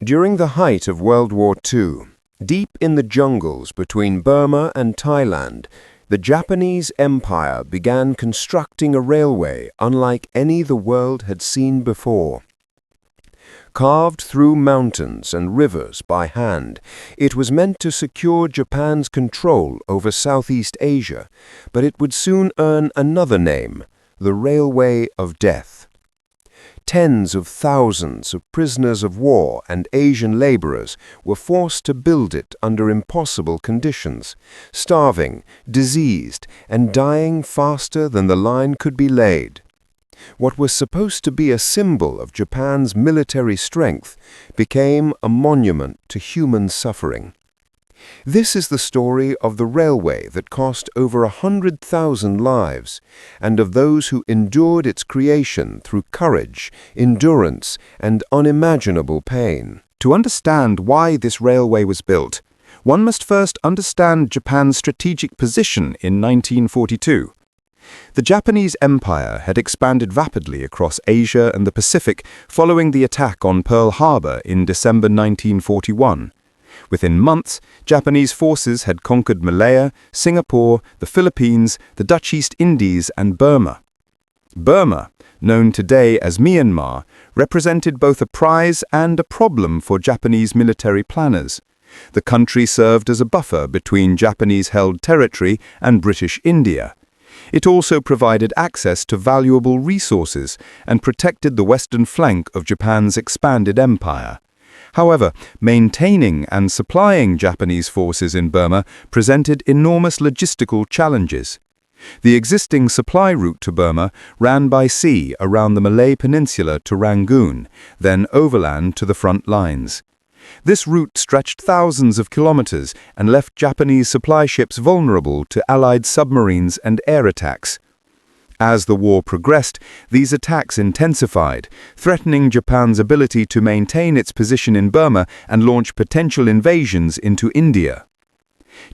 During the height of World War II, deep in the jungles between Burma and Thailand, the Japanese Empire began constructing a railway unlike any the world had seen before. Carved through mountains and rivers by hand, it was meant to secure Japan's control over Southeast Asia, but it would soon earn another name, the Railway of Death. Tens of thousands of prisoners of war and Asian laborers were forced to build it under impossible conditions, starving, diseased, and dying faster than the line could be laid. What was supposed to be a symbol of Japan's military strength became a monument to human suffering. This is the story of the railway that cost over 100,000 lives, and of those who endured its creation through courage, endurance, and unimaginable pain. To understand why this railway was built, one must first understand Japan's strategic position in 1942. The Japanese Empire had expanded rapidly across Asia and the Pacific following the attack on Pearl Harbor in December 1941. Within months, Japanese forces had conquered Malaya, Singapore, the Philippines, the Dutch East Indies, and Burma. Burma, known today as Myanmar, represented both a prize and a problem for Japanese military planners. The country served as a buffer between Japanese-held territory and British India. It also provided access to valuable resources and protected the western flank of Japan's expanded empire. However, maintaining and supplying Japanese forces in Burma presented enormous logistical challenges. The existing supply route to Burma ran by sea around the Malay Peninsula to Rangoon, then overland to the front lines. This route stretched thousands of kilometers and left Japanese supply ships vulnerable to Allied submarines and air attacks. As the war progressed, these attacks intensified, threatening Japan's ability to maintain its position in Burma and launch potential invasions into India.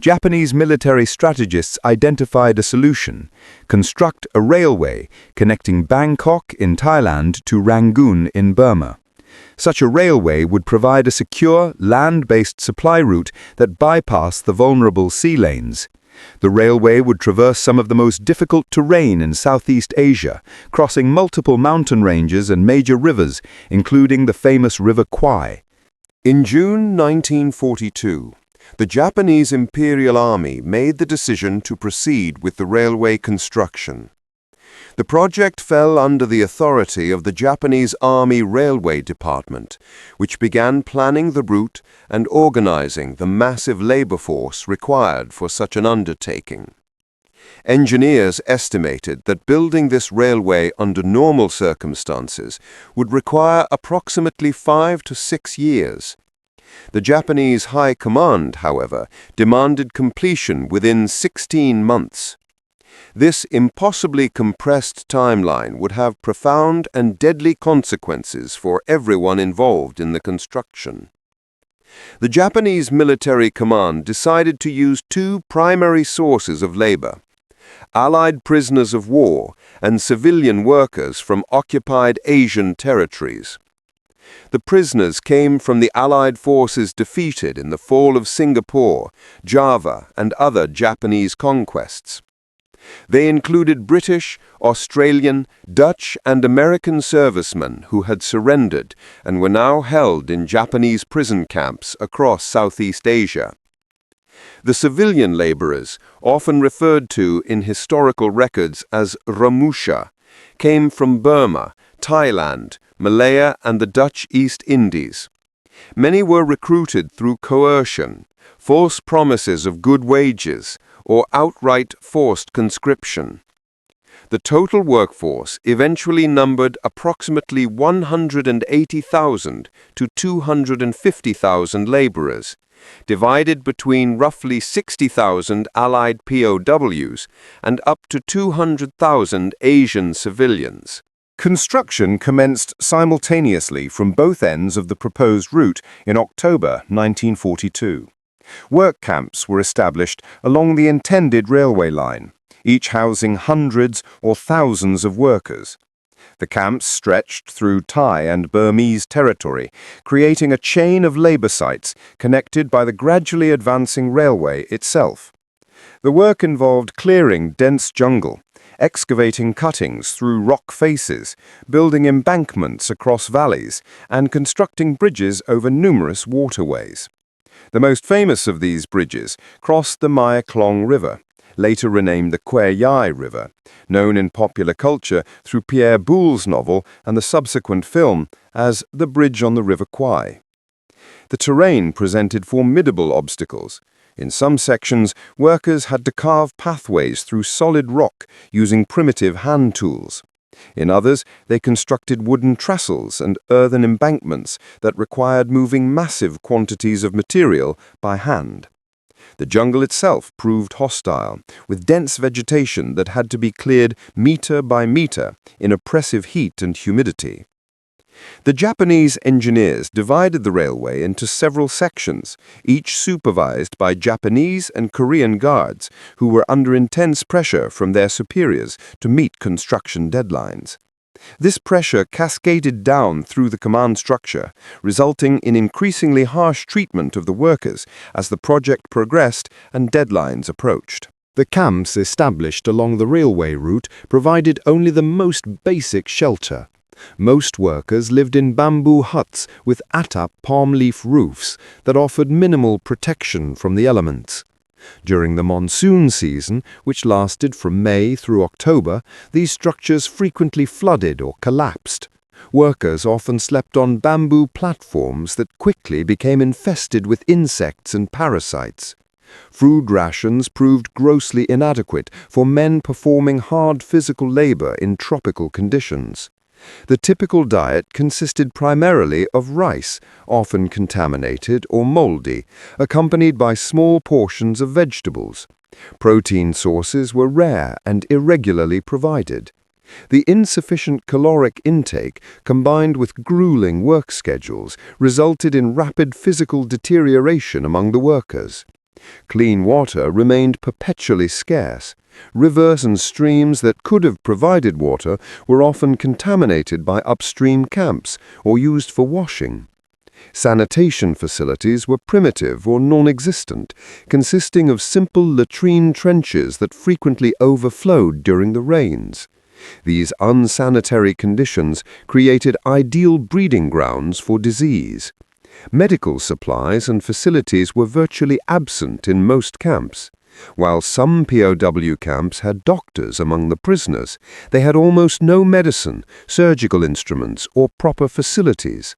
Japanese military strategists identified a solution: construct a railway connecting Bangkok in Thailand to Rangoon in Burma. Such a railway would provide a secure, land-based supply route that bypassed the vulnerable sea lanes. The railway would traverse some of the most difficult terrain in Southeast Asia, crossing multiple mountain ranges and major rivers, including the famous River Kwai. In June 1942, the Japanese Imperial Army made the decision to proceed with the railway construction. The project fell under the authority of the Japanese Army Railway Department, which began planning the route and organizing the massive labor force required for such an undertaking. Engineers estimated that building this railway under normal circumstances would require approximately 5 to 6 years. The Japanese High Command, however, demanded completion within 16 months. This impossibly compressed timeline would have profound and deadly consequences for everyone involved in the construction. The Japanese military command decided to use two primary sources of labor: Allied prisoners of war and civilian workers from occupied Asian territories. The prisoners came from the Allied forces defeated in the fall of Singapore, Java, and other Japanese conquests. They included British, Australian, Dutch, and American servicemen who had surrendered and were now held in Japanese prison camps across Southeast Asia. The civilian laborers, often referred to in historical records as Romusha, came from Burma, Thailand, Malaya, and the Dutch East Indies. Many were recruited through coercion, false promises of good wages, or outright forced conscription. The total workforce eventually numbered approximately 180,000 to 250,000 laborers, divided between roughly 60,000 Allied POWs and up to 200,000 Asian civilians. Construction commenced simultaneously from both ends of the proposed route in October 1942. Work camps were established along the intended railway line, each housing hundreds or thousands of workers. The camps stretched through Thai and Burmese territory, creating a chain of labor sites connected by the gradually advancing railway itself. The work involved clearing dense jungle, excavating cuttings through rock faces, building embankments across valleys, and constructing bridges over numerous waterways. The most famous of these bridges crossed the Mae Klong River, later renamed the Kwe Yai River, known in popular culture through Pierre Boulle's novel and the subsequent film as the Bridge on the River Kwai. The terrain presented formidable obstacles. In some sections, workers had to carve pathways through solid rock using primitive hand tools. In others, they constructed wooden trestles and earthen embankments that required moving massive quantities of material by hand. The jungle itself proved hostile, with dense vegetation that had to be cleared meter by meter in oppressive heat and humidity. The Japanese engineers divided the railway into several sections, each supervised by Japanese and Korean guards who were under intense pressure from their superiors to meet construction deadlines. This pressure cascaded down through the command structure, resulting in increasingly harsh treatment of the workers as the project progressed and deadlines approached. The camps established along the railway route provided only the most basic shelter. Most workers lived in bamboo huts with atap palm leaf roofs that offered minimal protection from the elements. During the monsoon season, which lasted from May through October, these structures frequently flooded or collapsed. Workers often slept on bamboo platforms that quickly became infested with insects and parasites. Food rations proved grossly inadequate for men performing hard physical labor in tropical conditions. The typical diet consisted primarily of rice, often contaminated or moldy, accompanied by small portions of vegetables. Protein sources were rare and irregularly provided. The insufficient caloric intake, combined with grueling work schedules, resulted in rapid physical deterioration among the workers. Clean water remained perpetually scarce. Rivers and streams that could have provided water were often contaminated by upstream camps or used for washing. Sanitation facilities were primitive or non-existent, consisting of simple latrine trenches that frequently overflowed during the rains. These unsanitary conditions created ideal breeding grounds for disease. Medical supplies and facilities were virtually absent in most camps. While some POW camps had doctors among the prisoners, they had almost no medicine, surgical instruments, or proper facilities.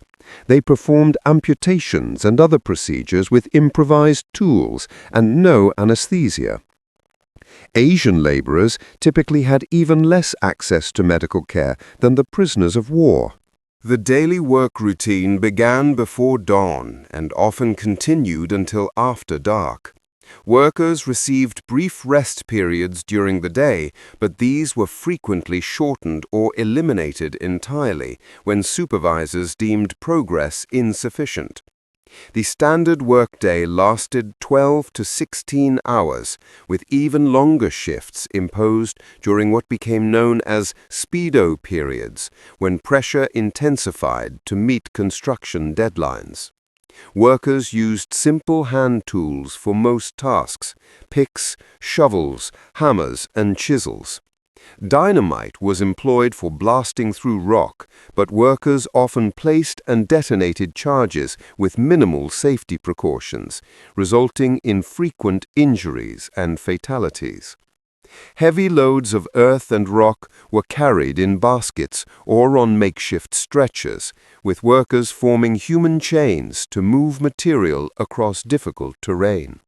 They performed amputations and other procedures with improvised tools and no anesthesia. Asian laborers typically had even less access to medical care than the prisoners of war. The daily work routine began before dawn and often continued until after dark. Workers received brief rest periods during the day, but these were frequently shortened or eliminated entirely when supervisors deemed progress insufficient. The standard workday lasted 12 to 16 hours, with even longer shifts imposed during what became known as speedo periods, when pressure intensified to meet construction deadlines. Workers used simple hand tools for most tasks: picks, shovels, hammers, and chisels. Dynamite was employed for blasting through rock, but workers often placed and detonated charges with minimal safety precautions, resulting in frequent injuries and fatalities. Heavy loads of earth and rock were carried in baskets or on makeshift stretchers, with workers forming human chains to move material across difficult terrain.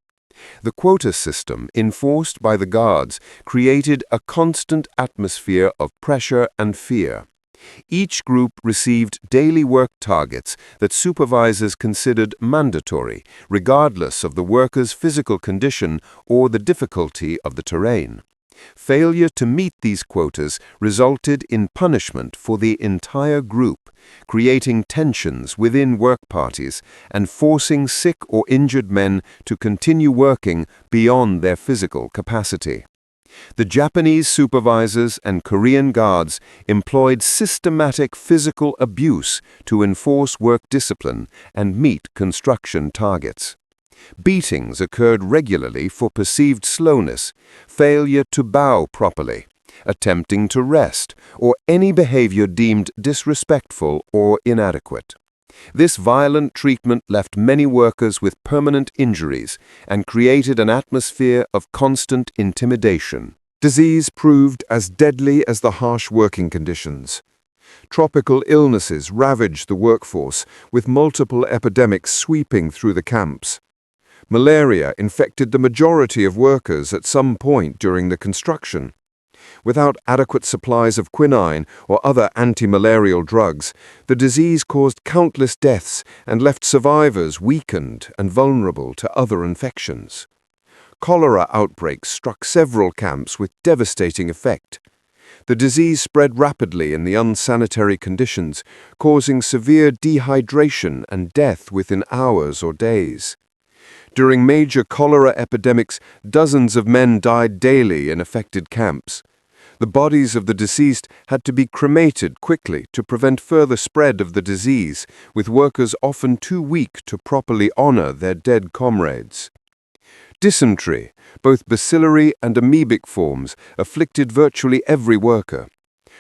The quota system enforced by the guards created a constant atmosphere of pressure and fear. Each group received daily work targets that supervisors considered mandatory, regardless of the worker's physical condition or the difficulty of the terrain. Failure to meet these quotas resulted in punishment for the entire group, creating tensions within work parties and forcing sick or injured men to continue working beyond their physical capacity. The Japanese supervisors and Korean guards employed systematic physical abuse to enforce work discipline and meet construction targets. Beatings occurred regularly for perceived slowness, failure to bow properly, attempting to rest, or any behavior deemed disrespectful or inadequate. This violent treatment left many workers with permanent injuries and created an atmosphere of constant intimidation. Disease proved as deadly as the harsh working conditions. Tropical illnesses ravaged the workforce, with multiple epidemics sweeping through the camps. Malaria infected the majority of workers at some point during the construction. Without adequate supplies of quinine or other anti-malarial drugs, the disease caused countless deaths and left survivors weakened and vulnerable to other infections. Cholera outbreaks struck several camps with devastating effect. The disease spread rapidly in the unsanitary conditions, causing severe dehydration and death within hours or days. During major cholera epidemics, dozens of men died daily in affected camps. The bodies of the deceased had to be cremated quickly to prevent further spread of the disease, with workers often too weak to properly honor their dead comrades. Dysentery, both bacillary and amoebic forms, afflicted virtually every worker.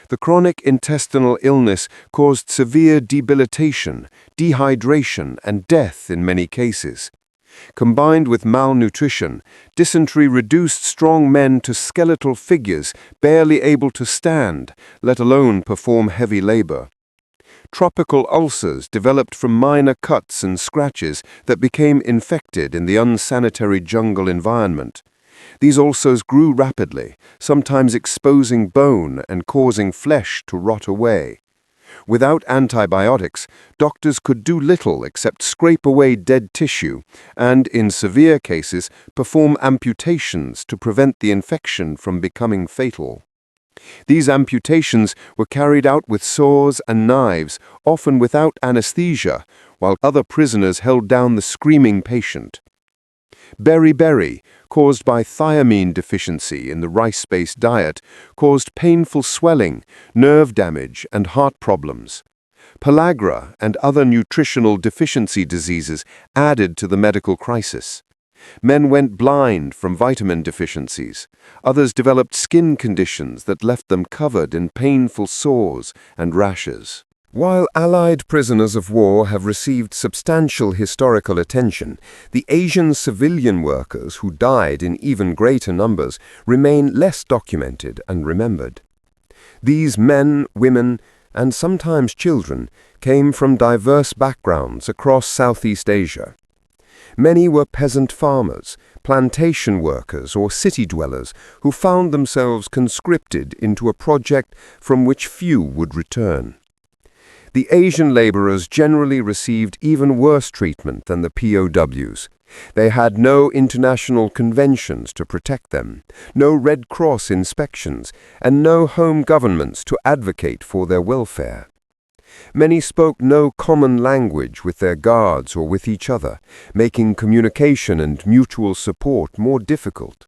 The chronic intestinal illness caused severe debilitation, dehydration, and death in many cases. Combined with malnutrition, dysentery reduced strong men to skeletal figures, barely able to stand, let alone perform heavy labor. Tropical ulcers developed from minor cuts and scratches that became infected in the unsanitary jungle environment. These ulcers grew rapidly, sometimes exposing bone and causing flesh to rot away. Without antibiotics, doctors could do little except scrape away dead tissue and, in severe cases, perform amputations to prevent the infection from becoming fatal. These amputations were carried out with saws and knives, often without anesthesia, while other prisoners held down the screaming patient. Beriberi, caused by thiamine deficiency in the rice-based diet, caused painful swelling, nerve damage, and heart problems. Pellagra and other nutritional deficiency diseases added to the medical crisis. Men went blind from vitamin deficiencies. Others developed skin conditions that left them covered in painful sores and rashes. While Allied prisoners of war have received substantial historical attention, the Asian civilian workers who died in even greater numbers remain less documented and remembered. These men, women, and sometimes children came from diverse backgrounds across Southeast Asia. Many were peasant farmers, plantation workers, or city dwellers who found themselves conscripted into a project from which few would return. The Asian laborers generally received even worse treatment than the POWs. They had no international conventions to protect them, no Red Cross inspections, and no home governments to advocate for their welfare. Many spoke no common language with their guards or with each other, making communication and mutual support more difficult.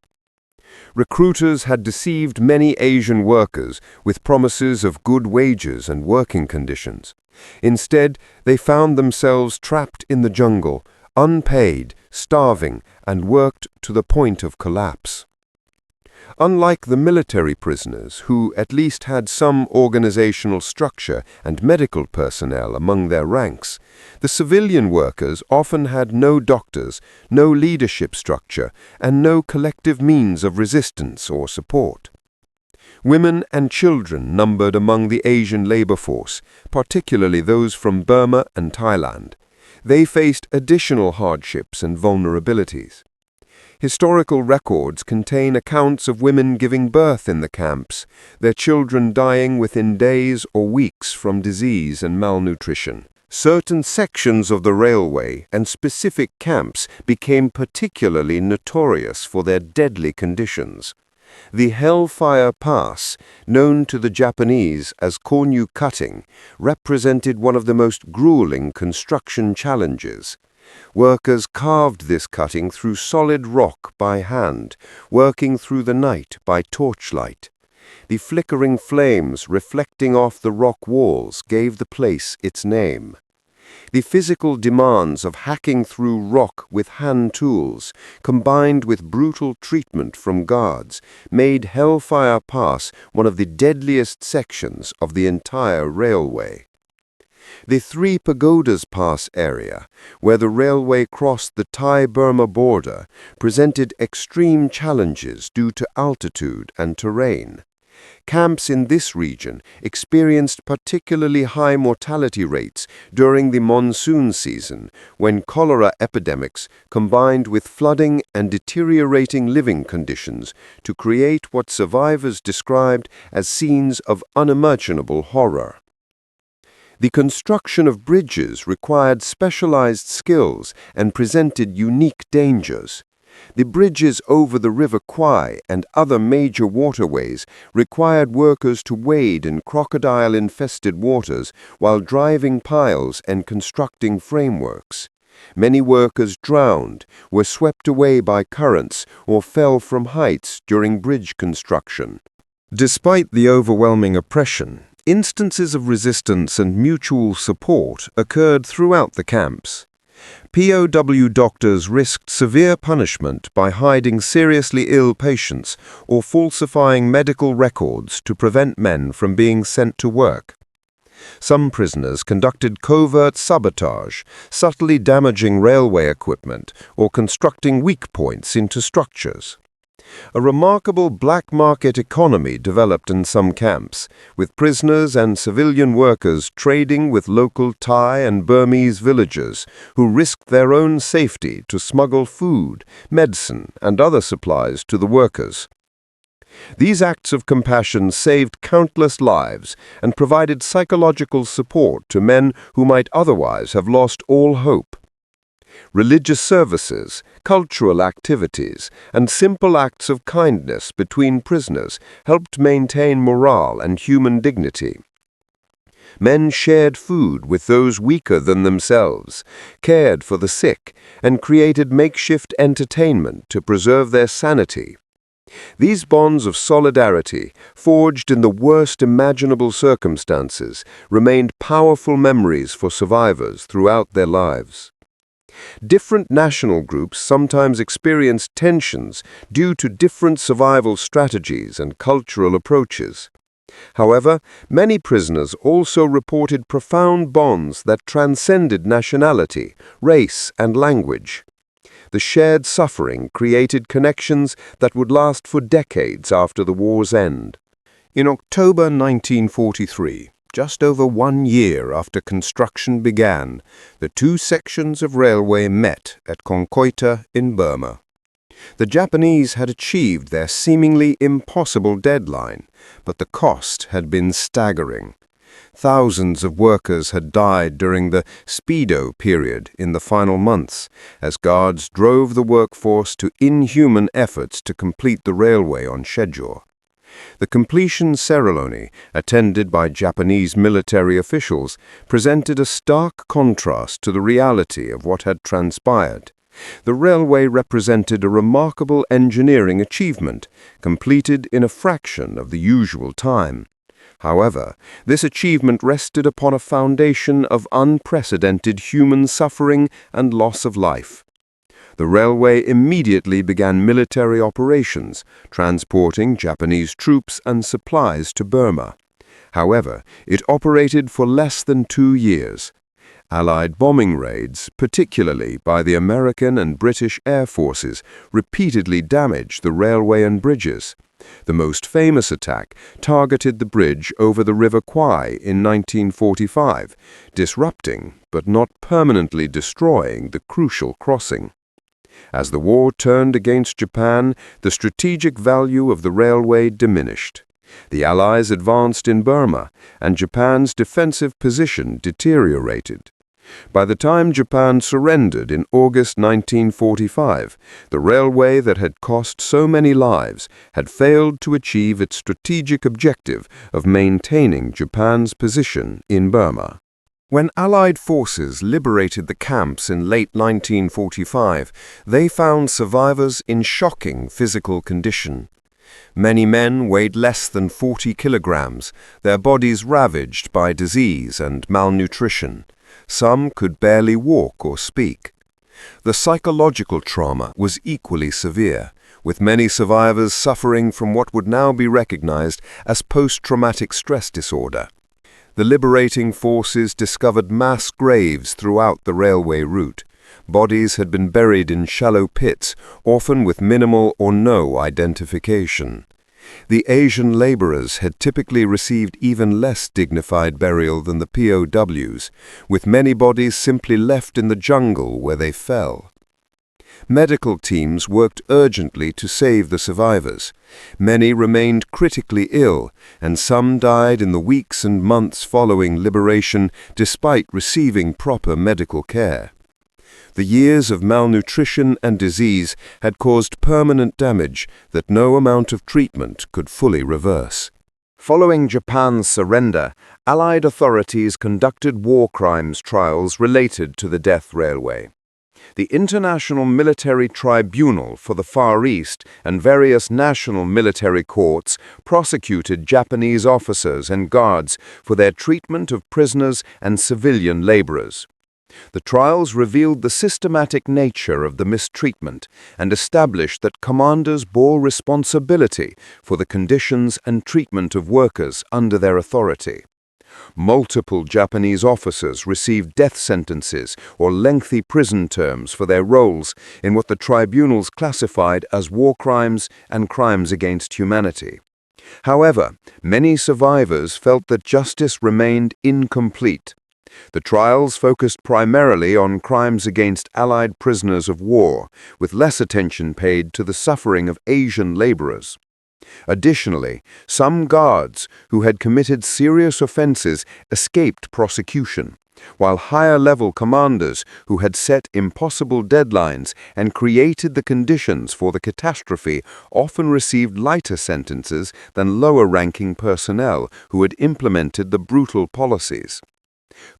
Recruiters had deceived many Asian workers with promises of good wages and working conditions. Instead, they found themselves trapped in the jungle, unpaid, starving, and worked to the point of collapse. Unlike the military prisoners, who at least had some organizational structure and medical personnel among their ranks, the civilian workers often had no doctors, no leadership structure, and no collective means of resistance or support. Women and children numbered among the Asian labor force, particularly those from Burma and Thailand. They faced additional hardships and vulnerabilities. Historical records contain accounts of women giving birth in the camps, their children dying within days or weeks from disease and malnutrition. Certain sections of the railway and specific camps became particularly notorious for their deadly conditions. The Hellfire Pass, known to the Japanese as Konyu cutting, represented one of the most grueling construction challenges. Workers carved this cutting through solid rock by hand, working through the night by torchlight. The flickering flames reflecting off the rock walls gave the place its name. The physical demands of hacking through rock with hand tools, combined with brutal treatment from guards, made Hellfire Pass one of the deadliest sections of the entire railway. The Three Pagodas Pass area, where the railway crossed the Thai-Burma border, presented extreme challenges due to altitude and terrain. Camps in this region experienced particularly high mortality rates during the monsoon season, when cholera epidemics combined with flooding and deteriorating living conditions to create what survivors described as scenes of unimaginable horror. The construction of bridges required specialized skills and presented unique dangers. The bridges over the River Kwai and other major waterways required workers to wade in crocodile-infested waters while driving piles and constructing frameworks. Many workers drowned, were swept away by currents, or fell from heights during bridge construction. Despite the overwhelming oppression, instances of resistance and mutual support occurred throughout the camps. POW doctors risked severe punishment by hiding seriously ill patients or falsifying medical records to prevent men from being sent to work. Some prisoners conducted covert sabotage, subtly damaging railway equipment or constructing weak points into structures. A remarkable black market economy developed in some camps, with prisoners and civilian workers trading with local Thai and Burmese villagers who risked their own safety to smuggle food, medicine, and other supplies to the workers. These acts of compassion saved countless lives and provided psychological support to men who might otherwise have lost all hope. Religious services, cultural activities, and simple acts of kindness between prisoners helped maintain morale and human dignity. Men shared food with those weaker than themselves, cared for the sick, and created makeshift entertainment to preserve their sanity. These bonds of solidarity, forged in the worst imaginable circumstances, remained powerful memories for survivors throughout their lives. Different national groups sometimes experienced tensions due to different survival strategies and cultural approaches. However, many prisoners also reported profound bonds that transcended nationality, race, and language. The shared suffering created connections that would last for decades after the war's end. In October 1943, just over 1 year after construction began, the two sections of railway met at Konkoita in Burma. The Japanese had achieved their seemingly impossible deadline, but the cost had been staggering. Thousands of workers had died during the Speedo period in the final months, as guards drove the workforce to inhuman efforts to complete the railway on schedule. The completion ceremony, attended by Japanese military officials, presented a stark contrast to the reality of what had transpired. The railway represented a remarkable engineering achievement, completed in a fraction of the usual time. However, this achievement rested upon a foundation of unprecedented human suffering and loss of life. The railway immediately began military operations, transporting Japanese troops and supplies to Burma. However, it operated for less than 2 years. Allied bombing raids, particularly by the American and British air forces, repeatedly damaged the railway and bridges. The most famous attack targeted the bridge over the River Kwai in 1945, disrupting but not permanently destroying the crucial crossing. As the war turned against Japan, the strategic value of the railway diminished. The Allies advanced in Burma, and Japan's defensive position deteriorated. By the time Japan surrendered in August 1945, the railway that had cost so many lives had failed to achieve its strategic objective of maintaining Japan's position in Burma. When Allied forces liberated the camps in late 1945, they found survivors in shocking physical condition. Many men weighed less than 40 kilograms, their bodies ravaged by disease and malnutrition. Some could barely walk or speak. The psychological trauma was equally severe, with many survivors suffering from what would now be recognized as post-traumatic stress disorder. The liberating forces discovered mass graves throughout the railway route. Bodies had been buried in shallow pits, often with minimal or no identification. The Asian laborers had typically received even less dignified burial than the POWs, with many bodies simply left in the jungle where they fell. Medical teams worked urgently to save the survivors. Many remained critically ill, and some died in the weeks and months following liberation despite receiving proper medical care. The years of malnutrition and disease had caused permanent damage that no amount of treatment could fully reverse. Following Japan's surrender, Allied authorities conducted war crimes trials related to the death railway. The International Military Tribunal for the Far East and various national military courts prosecuted Japanese officers and guards for their treatment of prisoners and civilian laborers. The trials revealed the systematic nature of the mistreatment and established that commanders bore responsibility for the conditions and treatment of workers under their authority. Multiple Japanese officers received death sentences or lengthy prison terms for their roles in what the tribunals classified as war crimes and crimes against humanity. However, many survivors felt that justice remained incomplete. The trials focused primarily on crimes against Allied prisoners of war, with less attention paid to the suffering of Asian laborers. Additionally, some guards who had committed serious offenses escaped prosecution, while higher-level commanders who had set impossible deadlines and created the conditions for the catastrophe often received lighter sentences than lower-ranking personnel who had implemented the brutal policies.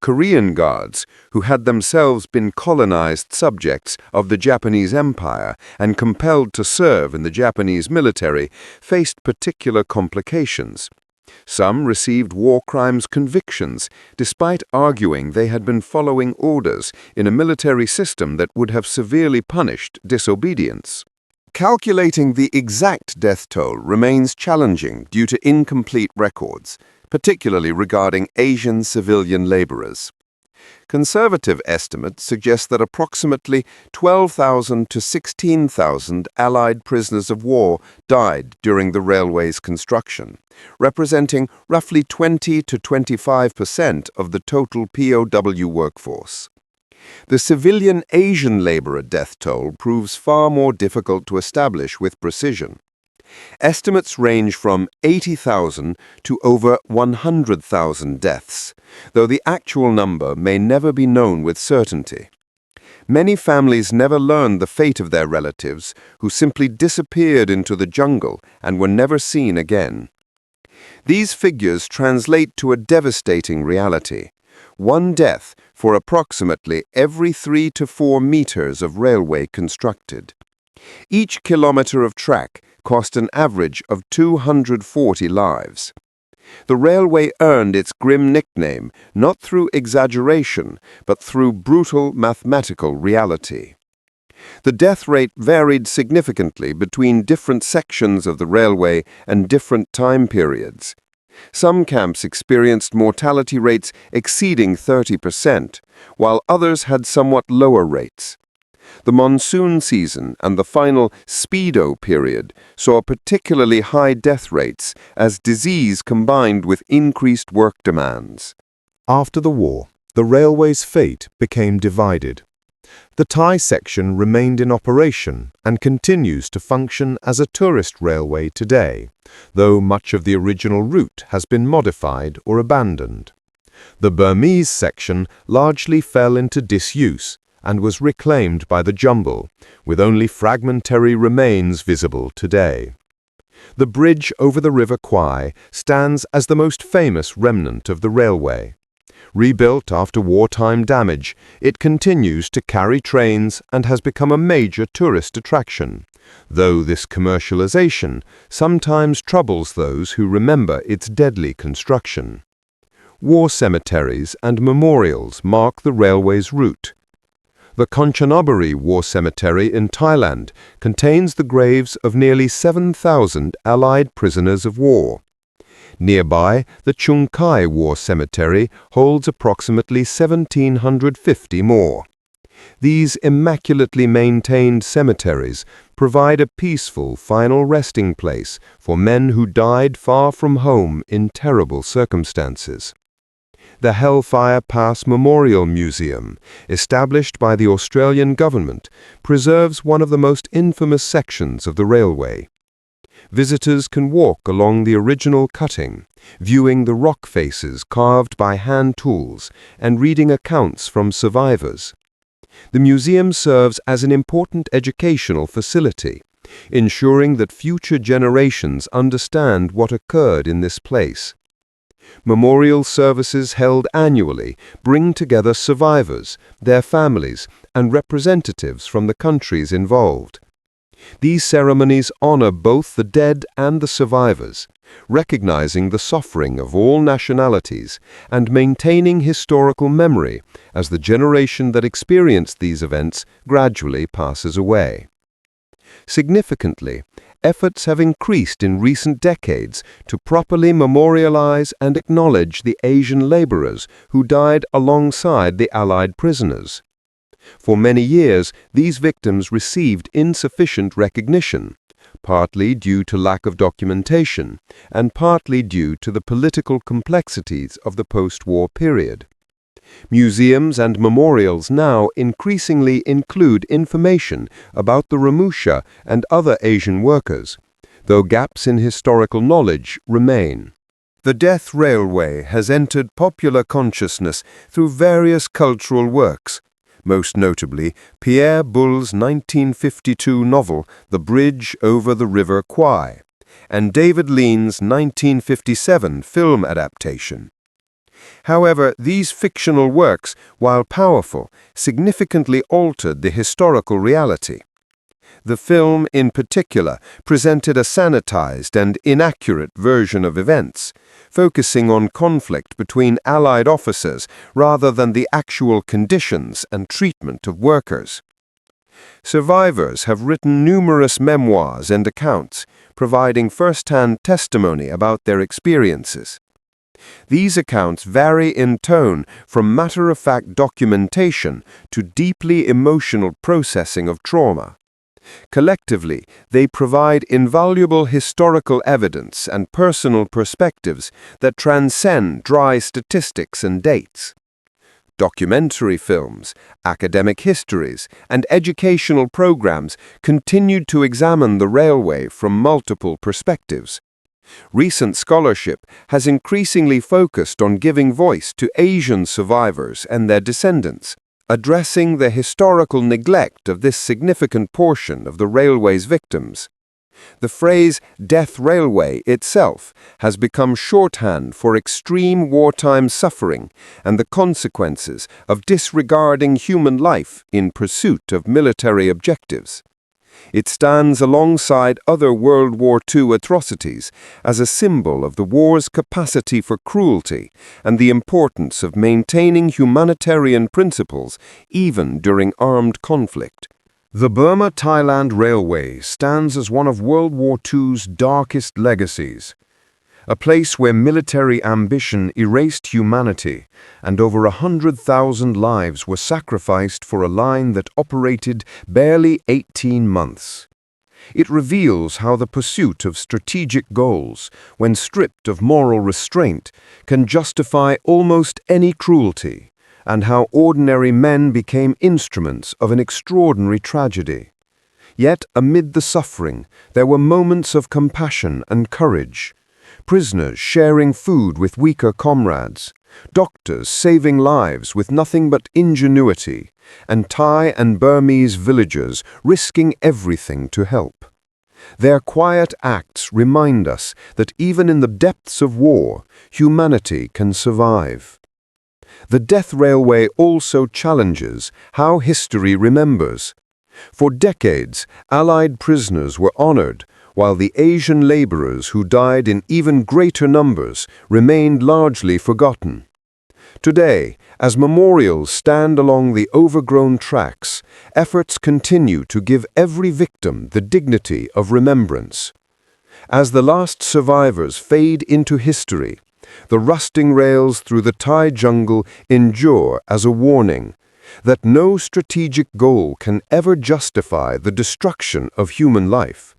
Korean guards, who had themselves been colonized subjects of the Japanese Empire and compelled to serve in the Japanese military, faced particular complications. Some received war crimes convictions, despite arguing they had been following orders in a military system that would have severely punished disobedience. Calculating the exact death toll remains challenging due to incomplete records, particularly regarding Asian civilian laborers. Conservative estimates suggest that approximately 12,000 to 16,000 Allied prisoners of war died during the railway's construction, representing roughly 20 to 25% of the total POW workforce. The civilian Asian laborer death toll proves far more difficult to establish with precision. Estimates range from 80,000 to over 100,000 deaths, though the actual number may never be known with certainty. Many families never learned the fate of their relatives, who simply disappeared into the jungle and were never seen again. These figures translate to a devastating reality: one death for approximately every 3 to 4 meters of railway constructed. Each kilometer of track cost an average of 240 lives. The railway earned its grim nickname not through exaggeration, but through brutal mathematical reality. The death rate varied significantly between different sections of the railway and different time periods. Some camps experienced mortality rates exceeding 30%, while others had somewhat lower rates. The monsoon season and the final Speedo period saw particularly high death rates as disease combined with increased work demands. After the war, the railway's fate became divided. The Thai section remained in operation and continues to function as a tourist railway today, though much of the original route has been modified or abandoned. The Burmese section largely fell into disuse and was reclaimed by the jumble, with only fragmentary remains visible today. The bridge over the River Kwai stands as the most famous remnant of the railway. Rebuilt after wartime damage, it continues to carry trains and has become a major tourist attraction, though this commercialization sometimes troubles those who remember its deadly construction. War cemeteries and memorials mark the railway's route. The Kanchanaburi War Cemetery in Thailand contains the graves of nearly 7,000 Allied prisoners of war. Nearby, the Chung Kai War Cemetery holds approximately 1,750 more. These immaculately maintained cemeteries provide a peaceful final resting place for men who died far from home in terrible circumstances. The Hellfire Pass Memorial Museum, established by the Australian government, preserves one of the most infamous sections of the railway. Visitors can walk along the original cutting, viewing the rock faces carved by hand tools and reading accounts from survivors. The museum serves as an important educational facility, ensuring that future generations understand what occurred in this place. Memorial services held annually bring together survivors, their families, and representatives from the countries involved. These ceremonies honor both the dead and the survivors, recognizing the suffering of all nationalities and maintaining historical memory as the generation that experienced these events gradually passes away. Significantly, efforts have increased in recent decades to properly memorialize and acknowledge the Asian laborers who died alongside the Allied prisoners. For many years, these victims received insufficient recognition, partly due to lack of documentation and partly due to the political complexities of the post-war period. Museums and memorials now increasingly include information about the Romusha and other Asian workers, though gaps in historical knowledge remain. The Death Railway has entered popular consciousness through various cultural works, most notably Pierre Boulle's 1952 novel The Bridge Over the River Kwai, and David Lean's 1957 film adaptation. However, these fictional works, while powerful, significantly altered the historical reality. The film, in particular, presented a sanitized and inaccurate version of events, focusing on conflict between Allied officers rather than the actual conditions and treatment of workers. Survivors have written numerous memoirs and accounts, providing first-hand testimony about their experiences. These accounts vary in tone from matter-of-fact documentation to deeply emotional processing of trauma. Collectively, they provide invaluable historical evidence and personal perspectives that transcend dry statistics and dates. Documentary films, academic histories, and educational programs continued to examine the railway from multiple perspectives. Recent scholarship has increasingly focused on giving voice to Asian survivors and their descendants, addressing the historical neglect of this significant portion of the railway's victims. The phrase "death railway" itself has become shorthand for extreme wartime suffering and the consequences of disregarding human life in pursuit of military objectives. It stands alongside other World War II atrocities as a symbol of the war's capacity for cruelty and the importance of maintaining humanitarian principles even during armed conflict. The Burma-Thailand Railway stands as one of World War II's darkest legacies, a place where military ambition erased humanity and over 100,000 lives were sacrificed for a line that operated barely 18 months. It reveals how the pursuit of strategic goals, when stripped of moral restraint, can justify almost any cruelty, and how ordinary men became instruments of an extraordinary tragedy. Yet, amid the suffering, there were moments of compassion and courage. Prisoners sharing food with weaker comrades, doctors saving lives with nothing but ingenuity, and Thai and Burmese villagers risking everything to help. Their quiet acts remind us that even in the depths of war, humanity can survive. The death railway also challenges how history remembers. For decades, Allied prisoners were honored, while the Asian laborers who died in even greater numbers remained largely forgotten. Today, as memorials stand along the overgrown tracks, efforts continue to give every victim the dignity of remembrance. As the last survivors fade into history, the rusting rails through the Thai jungle endure as a warning that no strategic goal can ever justify the destruction of human life.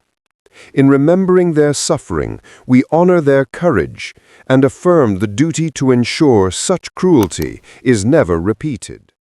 In remembering their suffering, we honor their courage and affirm the duty to ensure such cruelty is never repeated.